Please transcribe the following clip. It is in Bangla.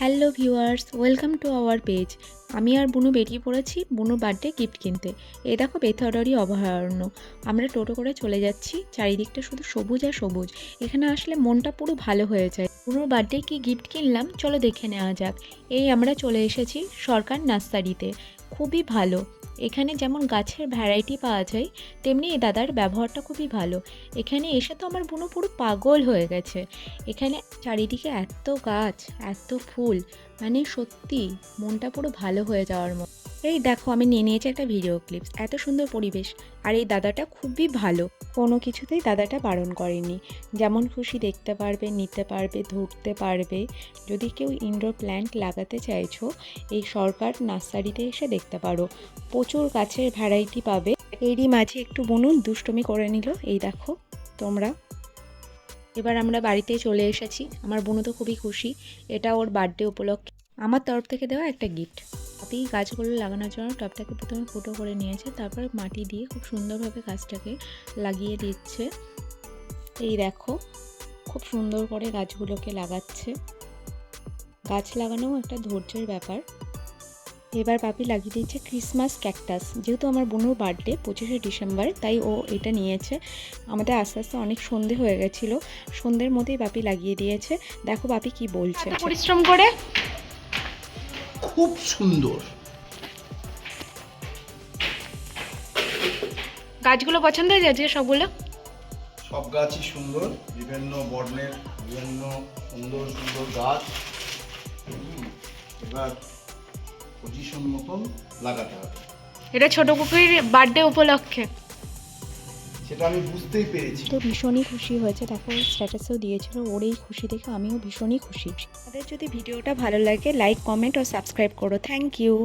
Hello viewers, welcome to our page. আমি আর বুনু বেরিয়ে পড়েছি বুনুর বার্থডে গিফট কিনতে। এই দেখো বেথরডি অভয়ারণ্য। আমরা টোটো করে চলে যাচ্ছি, চারিদিকটা শুধু সবুজ আর সবুজ। এখানে আসলে মনটা পুরো ভালো হয়ে যায়। বুনুর বার্থডে কি গিফট কিনলাম চলো দেখে নেওয়া যাক। এই আমরা চলে এসেছি সরকার নার্সারিতে, খুবই ভালো। এখানে যেমন গাছের ভ্যারাইটি পাওয়া যায়, তেমনি এই দাদার ব্যবহারটা খুবই ভালো। এখানে এসে তো আমার বুনু পুরো পাগল হয়ে গেছে। এখানে চারিদিকে এত গাছ, এত ফুল, মানে সত্যি মনটা পুরো ভালো হয়ে যাওয়ার মতো। এই দেখো আমি নিয়ে নিয়েছি একটা ভিডিও ক্লিপস, এত সুন্দর পরিবেশ। আর এই দাদাটা খুবই ভালো, কোনো কিছুতেই দাদাটা বারণ করেনি। যেমন খুশি দেখতে পারবে, নিতে পারবে, ধরতে পারবে। যদি কেউ ইনডোর প্ল্যান্ট লাগাতে চাইছো, এই সরকার নার্সারিতে এসে দেখতে পারো। প্রচুর গাছের ভ্যারাইটি পাবে। এরই মাঝে একটু বুনুন দুষ্টুমি করে নিল, এই দেখো তোমরা। এবার আমরা বাড়িতে চলে এসেছি। আমার বোনও তো খুবই খুশি, এটা ওর বার্থডে উপলক্ষে আমার তরফ থেকে দেওয়া একটা গিফট। আপনি গাছগুলো লাগানোর জন্য টবটাকে প্রথমে ফুটো করে নিয়েছে, তারপর মাটি দিয়ে খুব সুন্দরভাবে গাছটাকে লাগিয়ে দিচ্ছে। এই দেখো খুব সুন্দর করে গাছগুলোকে লাগাচ্ছে। গাছ লাগানোও একটা ধৈর্যের ব্যাপার। এবার পাপি লাগিয়ে দিচ্ছে ক্রিসমাস ক্যাকটাস। যেহেতু আমার বোনের বার্থডে 25শে ডিসেম্বর, তাই ও এটা নিয়েছে। আমাদের আস্তে আস্তে অনেক সন্ধে হয়ে গেছিলো, সন্ধ্যের মধ্যেই পাপি লাগিয়ে দিয়েছে। দেখো পাপি কি বলছে। পরিশ্রম করে খুব সুন্দর। গাছগুলো পছন্দ হয়ে যাচ্ছে সবগুলো। সব গাছই সুন্দর, বিভিন্ন বর্ণের বিভিন্ন সুন্দর সুন্দর গাছ। এবার পজিশন মতন লাগাতে হবে। এটা ছোট কুকুরের বার্থডে উপলক্ষে। সেটা আমি বুঝতেই পেরেছি। তো ভীষণই খুশি হয়েছে, দেখো স্ট্যাটাসেও দিয়েছিল। ওর এই খুশি দেখে আমিও ভীষণই খুশি। তাদের যদি ভিডিওটা ভালো লাগে লাইক, কমেন্ট ও সাবস্ক্রাইব করো। Thank you.